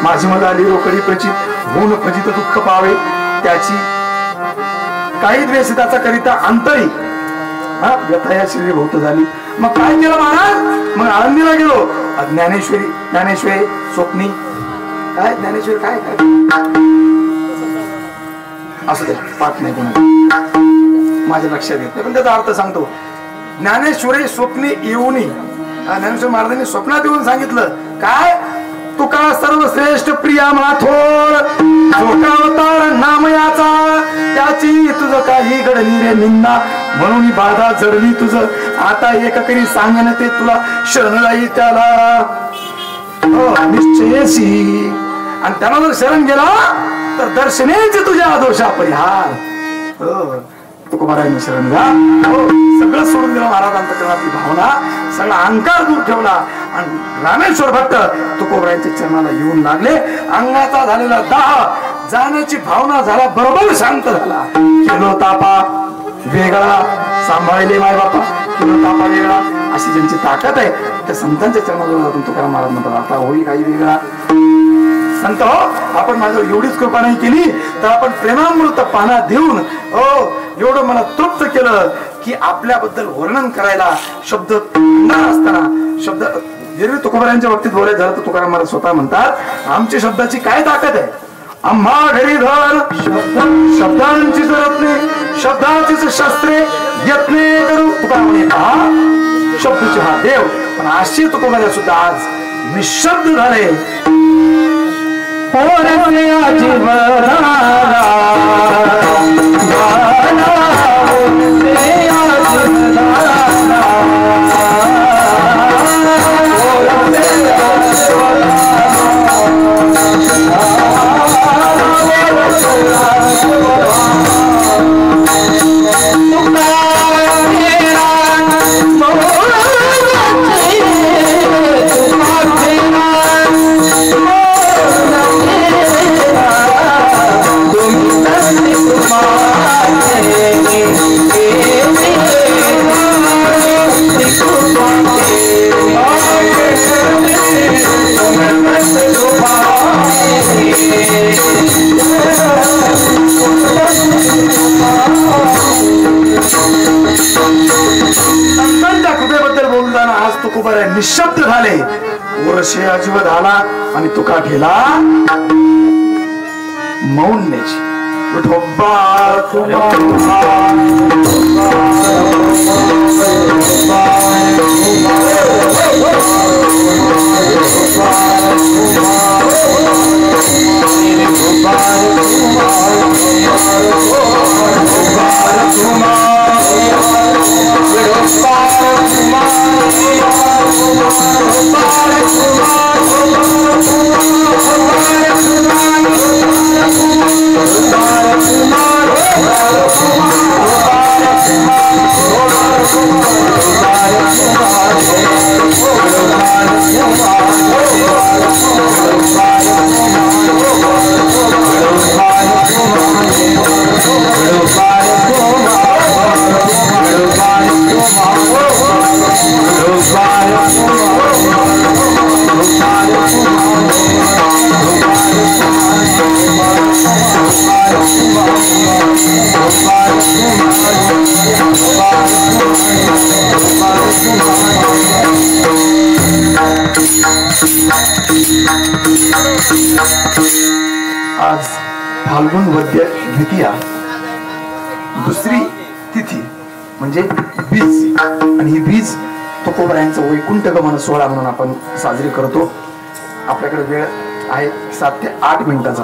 माझी मजा आली रोकडी प्रचित होऊन फजित दुःख पावे त्याची काही द्वेषिताचा करिता अंतरी व्यथा या श्री भोवत झाली. मग काय केलं महाराज? मग आळंदीला गेलो. ज्ञानेश्वरी स्वप्नी काय ज्ञानेश्वरी काय असं ते पाठ नाही कोणा माझ्या लक्षात येत नाही, पण त्याचा अर्थ सांगतो. ज्ञानेश्वरी स्वप्नी येऊनी ज्ञानेश्वर महाराजांनी स्वप्नात येऊन सांगितलं काय? तुका सर्वश्रेष्ठ प्रिया माथोर अवतार नामयाचा त्याची तुझं काही घडली रे निंदा म्हणून बाधा जडली तुझं. आता एककरी सांगन ते तुला शरण राही त्याला निश्चयसी. आणि त्याला जर शरण गेला तर दर्शनेच तुझ्या दोषा परिहार. तुकोबारायांनी शरण घ्या. सगळं सोडून दिलं महाराजांच्या चरणातली भावना, सगळा अहंकार दूर ठेवला आणि रामेश्वर भट्ट तुकोबारायांच्या चरणाला येऊन लागले. अंगाचा झालेला दाह जाण्याची भावना झाला बरोबर शांत झाला. केलो तापा वेगळा सांभाळले माय बापा, केलो तापा वेगळा अशी ज्यांची ताकद आहे त्या संतांच्या चरणाजवळ जाऊन तुकाराम महाराज म्हणतात आता होई काही वेगळा. संत हो, आपण माझ्यावर एवढीच कृपा नाही केली तर आपण प्रेमामृत पाना देऊन एवढं मला तृप्त केलं की आपल्याबद्दल वर्णन करायला शब्द असताना शब्द एरवी तुकोबारायांच्या बाबतीत बोलायचं झालं तर तुकाराम महाराज स्वतः म्हणतात आमची शब्दाची काय ताकद आहे. आम्हा घरी धर शब्दांची रत्ने शब्दाचीच शस्त्रे यत्ने करू. तुकाराम म्हणे पहा शब्दाचे हा देव. पण अशी तुकोबारा सुद्धा आज निशब्द झाले. तुकोबाराय निशब्द झाले. वर्षे अजीव झाला आणि तुका गेला मौन्याची. विठोबा आज फाल्गुन वद्य द्वितीया दुसरी तिथी म्हणजे बीज. आणि ही बीज तुकोबारायांचा वैकुंठ गमन सोहळा म्हणून आपण साजरी करतो. आपल्याकडे वेळ आहे 7 ते 8 मिनिटाचा.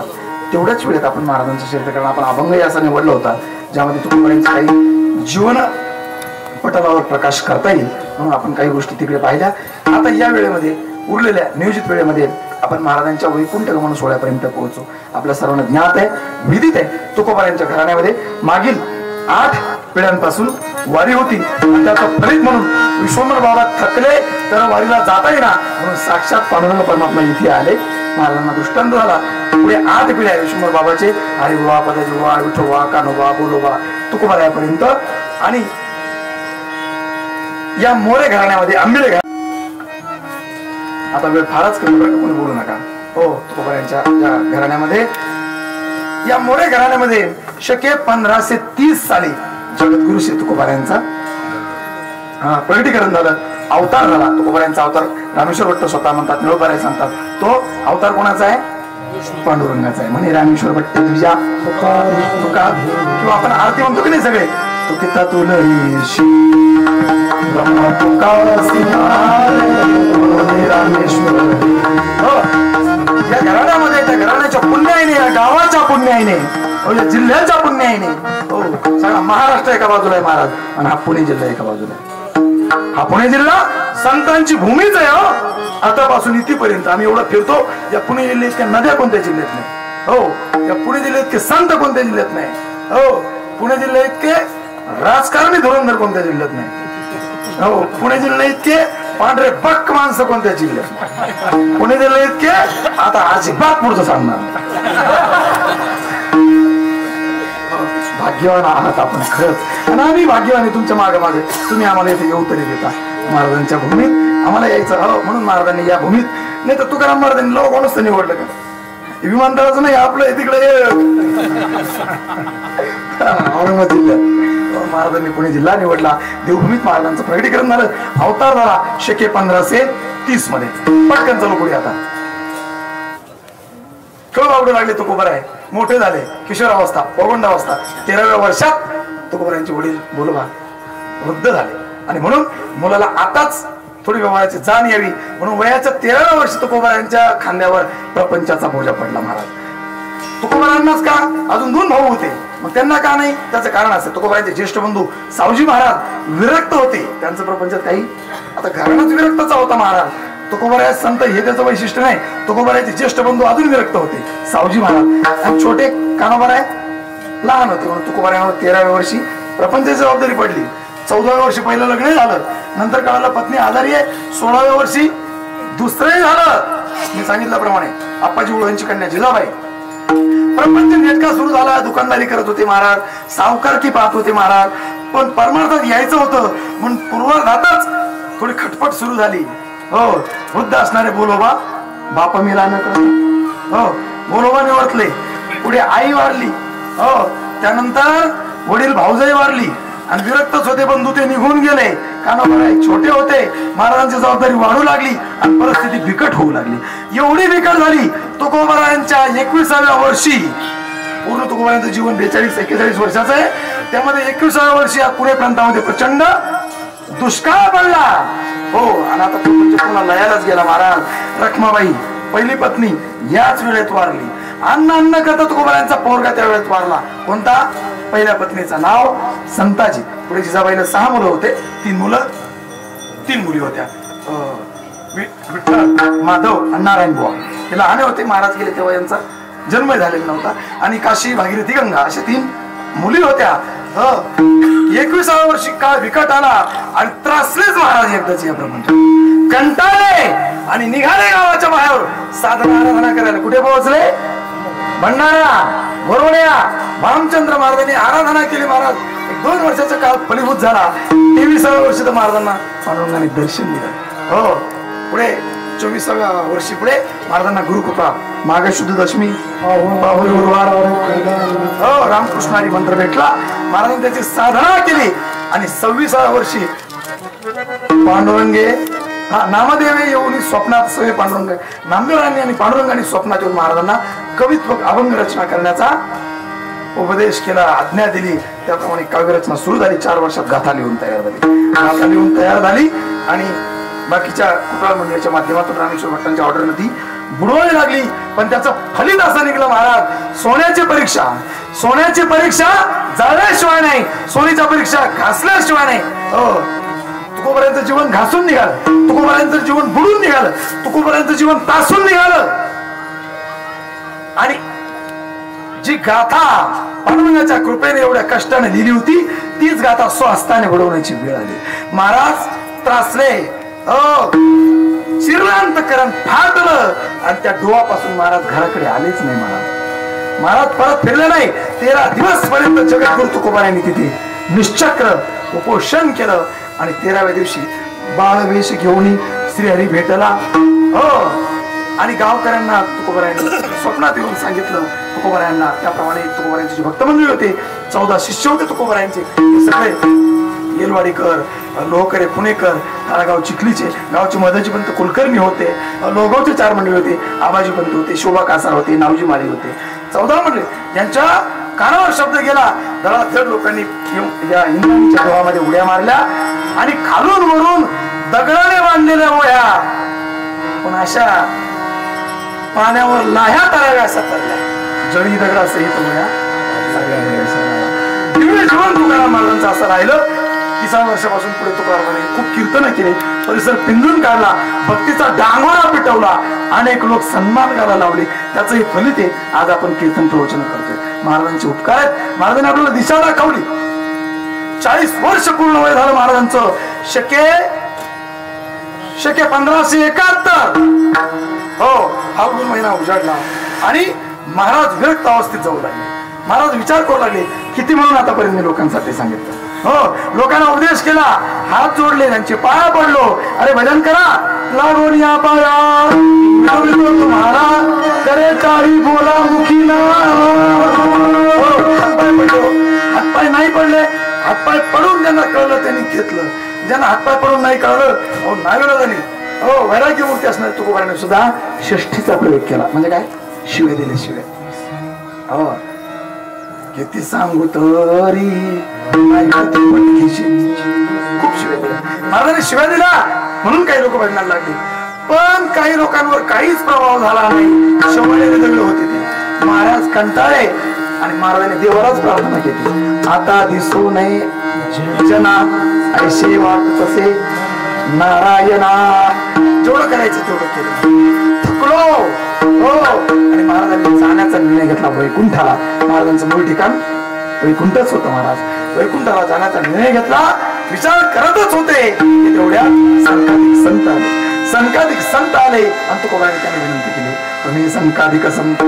तेवढ्याच वेळेत आपण महाराजांचा चरित्र कारण आपण अभंग असा निवडला होता ज्यामध्ये तुकोबारायांचं काही जीवन पटलावर प्रकाश करता येईल म्हणून आपण काही गोष्टी तिकडे पाहिल्या. आता या वेळेमध्ये उरलेल्या नियोजित वेळेमध्ये आपण महाराजांच्या वैकुंठ गमन सोहळ्यापर्यंत पोहोचू. आपल्या सर्वांना ज्ञात आहे, विदित आहे, तुकोबारायांच्या घराण्यामध्ये मागील 8 पिढ्यांपासून वारी होती. त्याचं फलित म्हणून विश्वंभर बाबा थकले तर वारीला जाता येणार म्हणून साक्षात पांडुरंग परमात्मा इथे आले. महाराजांना दृष्टांत झाला. पुढे 8 पिढ्या विश्वंभर बाबाचे हरिबा, पदाजीबा, विठोबा, कान्होबा, बोलोबा, तुकोबारायापर्यंत. आणि या मोरे घराण्यामध्ये आंबिले आता वेळ फारच कमी बरं, कोणी बोलू नका. हो, तुकोबारायांच्या घराण्यामध्ये या मोरे घराण्यामध्ये शके 1530 साली जगद्गुरु श्री तुकोबारायांचा प्रगटीकरण झालं, अवतार झाला. तुकोबारायांचा अवतार रामेश्वर भट्ट स्वतः म्हणतात, निळोबाराय सांगतात. तो अवतार कोणाचा आहे? पांडुरंगाचा आहे. म्हणे रामेश्वर भट्ट तुझ्या तुका किंवा आपण आरती म्हणतो की नाही सगळे तुकिता तुलशी ब्रह्म तुका रामेश्वर. या घराण्यामध्ये त्या घराण्याच्या पुण्याईने, या गावाच्या पुण्याईने, या जिल्ह्याच्या पुण्याईने हो सगळा महाराष्ट्र एका बाजूला आहे महाराज आणि हा पुणे जिल्हा एका बाजूला आहे. हा पुणे जिल्हा संतांची भूमीच आहे. हो, आतापासून इथेपर्यंत आम्ही एवढं फिरतो. या पुणे जिल्ह्यात इतक्या नद्या कोणत्या जिल्ह्यात नाही. हो, या पुणे जिल्ह्यात इतके संत कोणत्या जिल्ह्यात नाही. हो, पुणे जिल्ह्यात इतके राजकारणी धुरंधर कोणत्या जिल्ह्यात नाही. हो, पुणे जिल्ह्यात इतके पांढरे बक्क माणसं कोणत्या जिल्ह्यात. पुणे जिल्ह्यात इतके आता अजिबात पुढचं सांगणार. भाग्यवान आहात आपण खरंच. आणि आम्ही भाग्यवान तुमच्या मागे मागे तुम्ही आम्हाला इथे येऊ तरी देता. महाराजांच्या भूमीत आम्हाला यायचं हो म्हणून महाराजांनी या भूमीत, नाही तर तुकाराम महाराजांनी लोक कोणच निवडलं का? विमानतळाचं नाही आपलं तिकडे औरंगाबाद जिल्ह्यात महाराजांनी पुणे जिल्हा निवडला. देवभूमीत महाराजांचं प्रगटीकरण झालं, अवतार झाला शके 1530 मध्ये. पटकन चालू पुढे. आता कळ आवडू लागले तुकोबाराय, मोठे झाले, किशोरावस्था, पौगंडावस्था. 13व्या वर्षात तुकोबारायांचे वडील बोलोबा वृद्ध झाले आणि म्हणून मुलाला आताच थोडी व्यवहाराची जाण यावी म्हणून वयाच्या 13व्या वर्षी तुकोबारायांच्या खांद्यावर प्रपंचाचा बोजा पडला. महाराज तुकोबारांनाच का, अजून 2 भाऊ होते, मग त्यांना का नाही? त्याचं कारण असं, तुकोबारायांचे ज्येष्ठ बंधू सावजी महाराज विरक्त होते. त्यांचं प्रपंचात काही आता घराण्याच विरक्तचा होता महाराज. तुकोबाराय संत हे त्याचं वैशिष्ट्य नाही. तुकोबारायांचे ज्येष्ठ बंधू अजून विरक्त होते, सावजी महाराज. आणि छोटे कान्होबाराय लहान होते म्हणून तुकोबारायांवर 13व्या वर्षी प्रपंचाची जबाबदारी पडली. 14व्या वर्षी पहिलं लग्न झालं, नंतर कळालं पत्नी आजारी आहे. 16व्या वर्षी दुसरंही झालं. मी सांगितल्याप्रमाणे आप्पाजी उळवांची कन्या जिजाबाई. प्रपंच नेटका सुरू झाला, दुकानदारी करत होते महाराज, सावकारकी पाहत होते महाराज. पण परमार्थात यायचं होतं म्हणून पूर्वार्धातच थोडी खटपट सुरू झाली. हो, वृद्ध असणारे बोलोबा बाप मिला न करता हो बोलोबा निवर्तले. पुढे आई वारली. हो, त्यानंतर वडील भाऊजाई वारली आणि विरक्तच होते बंधू, ते निघून गेले. कान्होबाराय छोटे होते, महाराजांची जबाबदारी वाढू लागली आणि परिस्थिती बिकट होऊ लागली. एवढी बिकट झाली तुकोबारायांच्या 21व्या वर्षी, पूर्ण तुकोबारायांचं जीवन 42-41 वर्षाचं आहे, त्यामध्ये 21व्या वर्षी या पुणे प्रांतामध्ये प्रचंड दुष्काळ पडला. हो, आणि आता तो पुन्हा लयालाच गेला महाराज. रखमाबाई पहिली पत्नी याच वेळेत वारली. अन्न करता तुकोबारायांचा पोरगा त्या वेळेत वारला. कोणता? पहिल्या पत्नीचं नाव संताजी. पुढे जिजाबाईला 6 मुलं होते, 3 मुलं 3 मुली होत्या. विठ्ठल, माधव आणि नारायण बुवा हे लहान होते. महाराज गेले तेव्हा यांचा जन्म झालेला नव्हता. आणि काशी, भागीरथी, गंगा अशा 3 मुली होत्या. 21व्या वर्षी काळ विकट आला आणि त्रासलेच महाराज एकदाच या प्रपंच कंटाळले आणि निघाले गावाच्या बाहेर साधना आराधना करायला. कुठे पोहोचले? भंडारा, वरोड्या. भामचंद्र महाराजांनी आराधना केली. महाराज 1-2 वर्षाचा काळ फलीभूत झाला. 23व्या वर्षी तर महाराजांना पांडुरंगाने दर्शन दिलं. हो, पुढे 24व्या वर्षी पुढे महाराजांना गुरुकृपा, माघ शुद्ध दशमी, गुरुवार, हो, रामकृष्णारी मंत्र भेटला. महाराजांनी त्याची साधना केली आणि 26व्या वर्षी पांडुरंगे नामदेवे येऊन स्वप्नात सवे पांडुरंग नामदेवरायांनी आणि पांडुरंगाने स्वप्नात येऊन महाराजांना कवित्व अभंग रचना करण्याचा उपदेश केला, आज्ञा दिली. त्याप्रमाणे काव्य रचना सुरू झाली. 4 वर्षात गाथा लिहून तयार झाली आणि बाकीच्या कुटाळ मंडळाच्या माध्यमातून रामेश्वर भट्टांच्या ऑर्डर ती बुडवावी लागली. पण त्याचं फलित असं निघलं महाराज. सोन्याची परीक्षा जाळल्याशिवाय नाही, सोनीच्या परीक्षा घासल्याशिवाय नाही. हो, तुकोबारायांचं जीवन घासून निघालं, तुकोबारायांचं जीवन बुडून निघालं, तुकोबारायांचं जीवन तासून निघालं. आणि जी गाथा पांडुरंगाच्या कृपेने एवढ्या कष्टाने लिहिली होती तीच गाथा स्वहस्ताने घडवण्याची वेळ आली. महाराज त्रासले, चिरलांतकरण फाटलं आणि त्या डोहापासून महाराज घराकडे आलेच नाही. महाराज परत फिरले नाही. 13 दिवस पर्यंत जगद्गुरु तुकोबारायांनी तिथे निश्चक्र उपोषण केलं आणि 13व्या दिवशी बाळवेश घेऊन श्रीहरी भेटला. हो, आणि गावकऱ्यांना तुकोबारायांनी स्वप्नात येऊन सांगितलं तुकोबारायांना. त्याप्रमाणे तुकोबारायांचे जे भक्त मंडळी होते, 14 शिष्य होते तुकोबारायांचे, सगळे येलवाडीकर, लोहकरे, पुणेकर, तारागाव चिखलीचे, गावचे मधाजी पंत कुलकर्णी होते, लोहगावचे 4 मंडळी होते, आबाजी पंत होते, शोभा कासार होते, नावजी माळी होते. 14 मंडळी. यांच्या कानावर शब्द गेला. धडाधड लोकांनी या इंद्राणीच्या डोहामध्ये उड्या मारल्या आणि खालून वरून दगडाने बांधलेल्या होया पण अशा पाण्यावर लाह्या तराव्या असा तरल्या. जळी दगडा सहित होया दिव्य जीवन तुकाराम महाराजांचं असं राहिलं. 30 वर्षापासून पुढे तुकारामाने खूप कीर्तन केले, परिसर पिंजून काढला, भक्तीचा डांगोरा पिटवला, अनेक लोक सन्मान करायला लावले. त्याचं हे फलित आहे. आज आपण कीर्तन प्रवचन करतोय. महाराजांचे उपकार आहेत. महाराजांनी आपल्याला दिशा दाखवली. 40 वर्ष पूर्ण वय झालं महाराजांचं. शके 1571. हो, फाल्गुन महिना उजाडला आणि महाराज विरक्त अवस्थेत जाऊ लागले. महाराज विचार करू लागले किती म्हणून आतापर्यंत मी लोकांसाठी सांगितलं. हो, लोकांना उपदेश केला, हात जोडले, त्यांचे पाया पडलो. अरे भजन करा, लागून या पाया तुम्हाला करे टाळी बोला मुखीला. हातपाय पडलो, हातपाय नाही पडले, हातपाय पडून ज्यांना कळलं त्यांनी घेतलं, ज्यांना हातपाय पडून नाही कळलं नावेला झाली. हो, वैराग्य मूर्ती असणार तुकोबाराने सुद्धा षष्ठीचा प्रयोग केला. म्हणजे काय? शिवे दिले, शिवे. हो, किती सांगू तरी खूप शिव्या दिल्या महाराजांनी. शिव्या दिला म्हणून काही लोक भजनाला लागले, पण काही लोकांवर काहीच प्रभाव झाला नाही. शवळलेले दगड होते ते. महाराज कंटाळे आणि महाराजांनी देवालाच प्रार्थना केली. आता दिसू नये जना ऐसे वाट तसे नारायणा. जेवढं करायचं तेवढं केलं. थकलो. हो, आणि महाराजांनी जाण्याचा निर्णय घेतला वैकुंठाला. महाराजांचं मूळ ठिकाण वैकुंठच होतं. महाराज वैकुंठाला जाण्याचा निर्णय घेतला. विचार करतच होते की तेवढ्या संकाधिक संत आले आणि तुकोबाराने त्यांनी विनंती केली, तुम्ही संकाधिक संत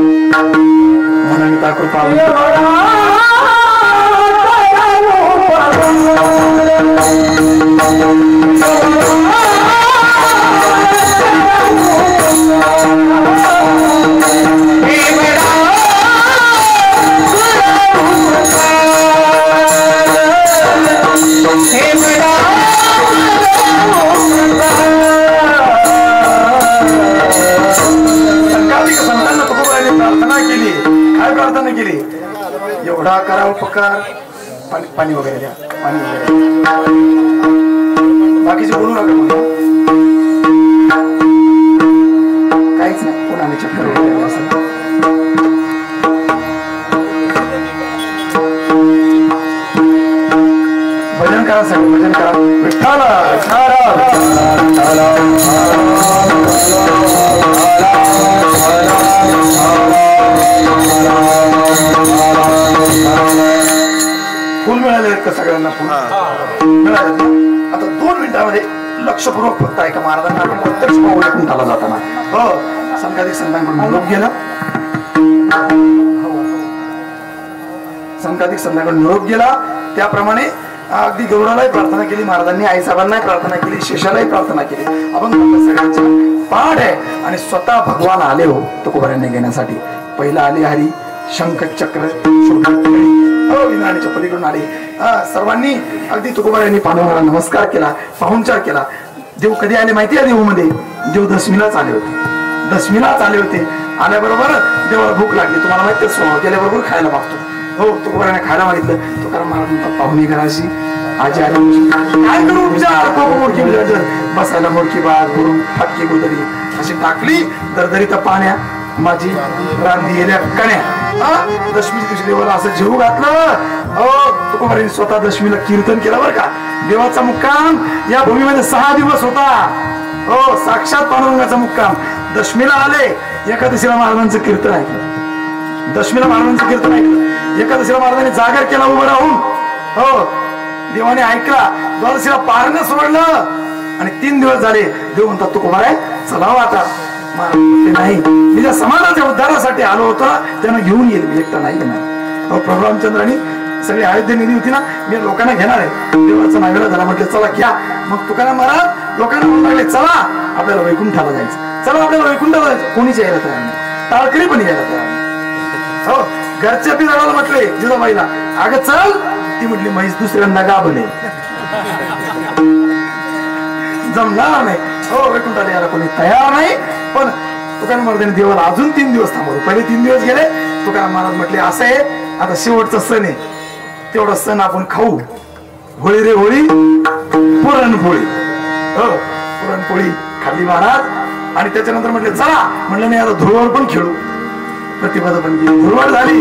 म्हणून कृपा हे उपकार. पाणी वगैरे द्या, पाणी वगैरे. बाकीचे बोलू नका म्हणून काहीच नाही. कोणाने चक्कर वगैरे असं भजन करा, सगळं भजन करा. विठ्ठल फुल मिळाले का सगळ्यांना? फुल मिळाले. आता 2 मिनिटांमध्ये लक्षपूर्वक फक्त ऐका. महाराजांना आपण प्रत्यक्ष ओळखून आला जाताना हो संघाधिक संघांकडून निरोप गेला. संघाधिक संघाकडून निरोप गेला. त्याप्रमाणे अगदी गौरालाही प्रार्थना केली महाराजांनी, आईसाहेबांनाही प्रार्थना केली, शेषालाही प्रार्थना केली. आपण सगळ्यांचा पाठ आहे. आणि स्वतः भगवान आले हो तुकोबारांनी घेण्यासाठी. पहिला आले हरी, शंख चक्र विनाच्या पलीकडून आले. सर्वांनी अगदी तुकोबारांनी पांडुरंगाला नमस्कार केला, पाहुणचार केला. देव कधी आले माहिती आहे? देऊमध्ये देव दशमीलाच आले होते. दशमीलाच आले होते. आल्याबरोबर देवाला भूक लागली. तुम्हाला माहिती आहे गेल्याबरोबर खायला मागतो. हो तुकोबाराने खायला मागितलं. तुकाराम महाराज म्हणतात पाहुणे घराशी आजी आली काय करू उपचार. मोडकी बसायला मोडकी बाज करून फाटकी गोदरी अशी टाकली दरदरी तर पाण्या माझी रांधी गेल्या कण्या. दशमीच्या दिवशी देवाला असं जेवू घातलं. हो तुकोबाराने स्वतः दशमीला कीर्तन केलं बरं का. देवाचा मुक्काम या भूमीमध्ये 6 दिवस होता. हो साक्षात पांडुरंगाचा मुक्काम. दशमीला आले, एकादशीला महाराजांचं कीर्तन ऐकलं. दशमीला महाराजांचं कीर्तन ऐकलं. एकादशीला महाराजांनी जागर केला उभं राहून. हो देवाने ऐकला. द्वादशीला पारणं सोडलं. आणि 3 दिवस झाले. देव म्हणतात तुकोबारा चलाव आता. नाही मी ज्या समाजाच्या उद्धारासाठी आलो होतो त्यांना घेऊन येईल, मी एकटा नाही येणार. हो प्रभू रामचंद्रांनी सगळी अयोध्या निधी होती ना, मी लोकांना घेणार आहे. देवाचा नावेला झाला म्हटलं चला घ्या. मग तुकाराम महाराज लोकांना म्हणू लागले चला आपल्याला वैकुंठाला जायचं, चला आपल्याला वैकुंठाला जायचं. कोणीच यायला तयार नाही, टाळकरी पण यायला तयार नाही. हो घरच्या पिराला म्हटले जिजाबाईला अगं चल. ती म्हटली म्हैस दुसऱ्यांदा गाभणे जमणार नाही. हो वैकुंठाला यायला कोणी तयार नाही. पण तुकाराम महाराजांनी देवाला अजून 3 दिवस थांबवलं. पहिले 3 दिवस गेले. तुकाराम महाराज म्हटले असं आहे आता शेवटचा सण आहे, तेवढा सण आपण खाऊ. होळी रे होळी पुरणपोळी. हो पुरणपोळी खाल्ली महाराज. आणि त्याच्यानंतर म्हटले चला. म्हटलं नाही आता धुळवड पण खेळू. प्रतिपदा पण केली, धुळवड झाली.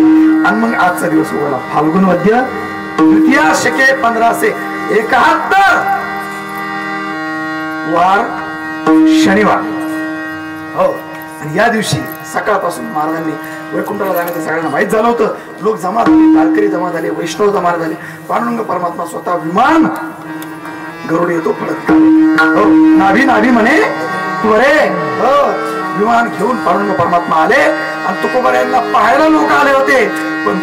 आणि मग आजचा दिवस उगवला फाल्गुन मध्य तृतीया शके 1571 वार शनिवार. हो आणि या दिवशी सकाळपासून महाराजांनी वैकुंठाला जाण्याचं सगळ्यांना माहीत झालं होतं. लोक जमा झाले, तारकरी जमा झाले, वैष्णव जमा झाले. पांडुरंग परमात्मा स्वतः विमान गरुड येतो पडत. हो नाभी नाभी म्हणे त्वरे. हो विमान घेऊन पांडुरंग परमात्मा आले. आणि तुकोबारायांना पाहायला लोक आले होते. पण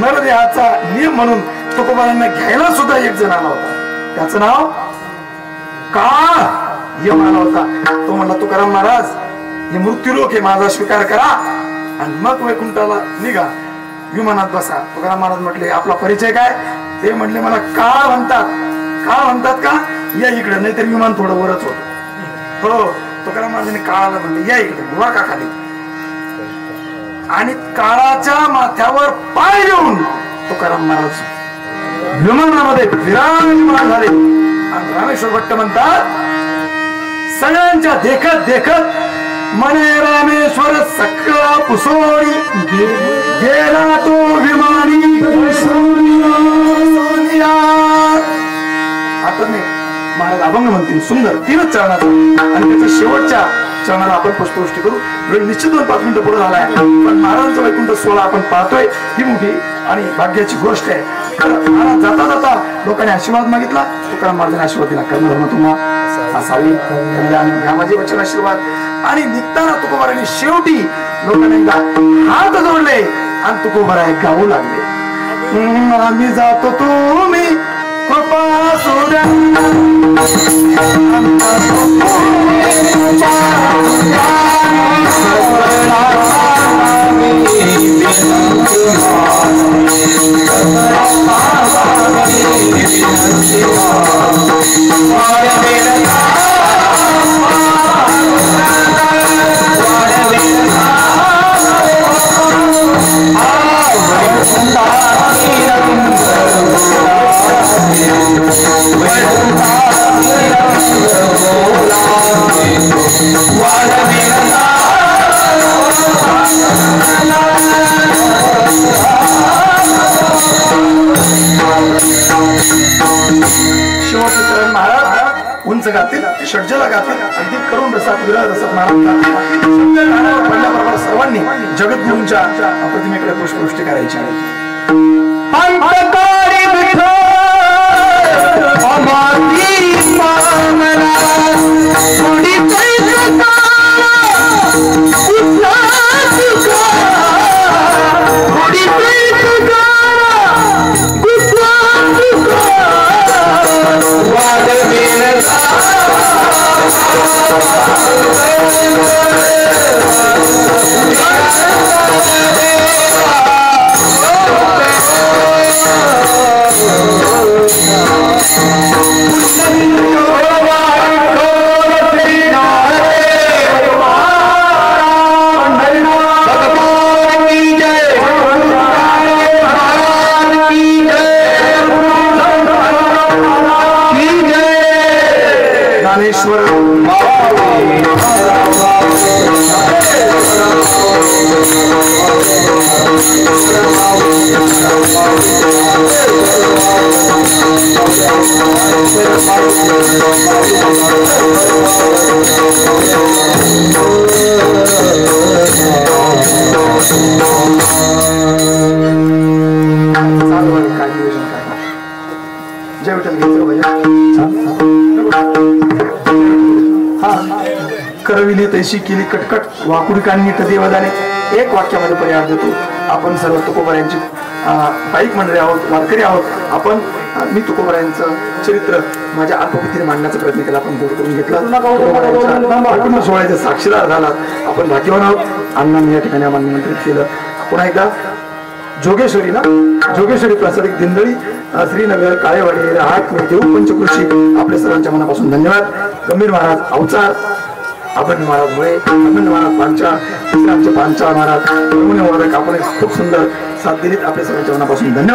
नरदेहाचा नियम म्हणून तुकोबारायांना घ्यायला सुद्धा एक जण आला होता. त्याचं नाव काळ यम आला होता. तो म्हणला तुकाराम महाराज हे मृत्यूलोक आहे, माझा स्वीकार करा आणि मग वैकुंठाला निघा, विमानात बसा. तुकाराम महाराज म्हटले आपला परिचय काय? ते म्हटले मला काळ म्हणतात. काळ म्हणतात का? या इकडे, नाहीतर विमान थोडं वरच होत. हो तुकाराम महाराजांनी काळाला म्हणले या इकडे वाका खाली. आणि काळाच्या माथ्यावर पाय देऊन तुकाराम महाराज विमानामध्ये विराजमान झाले. आणि रामेश्वर भट्ट म्हणतात सगळ्यांच्या देखत देखत मने रामेश्वर सकळा पुसोडी गेला तो विमानी. आता नाही महाराज अभंग म्हणतील सुंदर 3च चरणाचा. आणि त्याच्या शेवटच्या चरणाला आपण पुष्पवृष्टी करू. वेळ निश्चित 2-5 मिनिटं पुढे झालाय. पण महाराजांचा वैकुंठ सोहळा आपण पाहतोय. ही मोठी आणि भाग्याची गोष्ट आहे. महाराज जाता जाता लोकांनी आशीर्वाद मागितला. तुकाराम महाराजांनी आशीर्वाद दिला कर्मधर्म तुम्हा असावी कल्याण घ्या माझे वचन आशीर्वाद. आणि निघताना तुकोबारांनी शेवटी लोकांनी एकदा हात जोडले आणि तुकोबारा गाऊ लागले. आम्ही जातो तुम्ही कृपा सोड्या Hare षड्जला गातील अगदी करून रसात विरळ रसात महाराज पडल्याबरोबर सर्वांनी जगद्गुरूंच्या प्रतिमेकडे पुष्पवृष्टी करायची करविली तैशी केली कटकट वाकुडी काढणी देवदाने एक वाक्यामध्ये पर्याय देतो. आपण सर्व तुकोबारायांची बाईक मंडळी आहोत, वारकरी आहोत. आपण मी तुकोबारायांचं चरित्र माझ्या अल्पबुद्धीने मांडण्याचा प्रयत्न केला. आपण गोड करून घेतला. सोहळ्याचे साक्षीदार झालात. आपण भाग्यवान आहोत. अण्णांनी या ठिकाणी आम्हाला निमंत्रित केलं. पुन्हा एकदा जोगेश्वरी ना जोगेश्वरी प्रसाद दिंडळी श्रीनगर काळेवाडी राहत देऊ पंचकृषी आपल्या सर्वांच्या मनापासून धन्यवाद. गंभीर महाराज अवचार, अभंग महाराज मुळे, अभंग महाराज पांचा, आमचे पांचा महाराज आपण खूप सुंदर साथ दिलीत. आपल्या सर्वांच्या मनापासून धन्यवाद.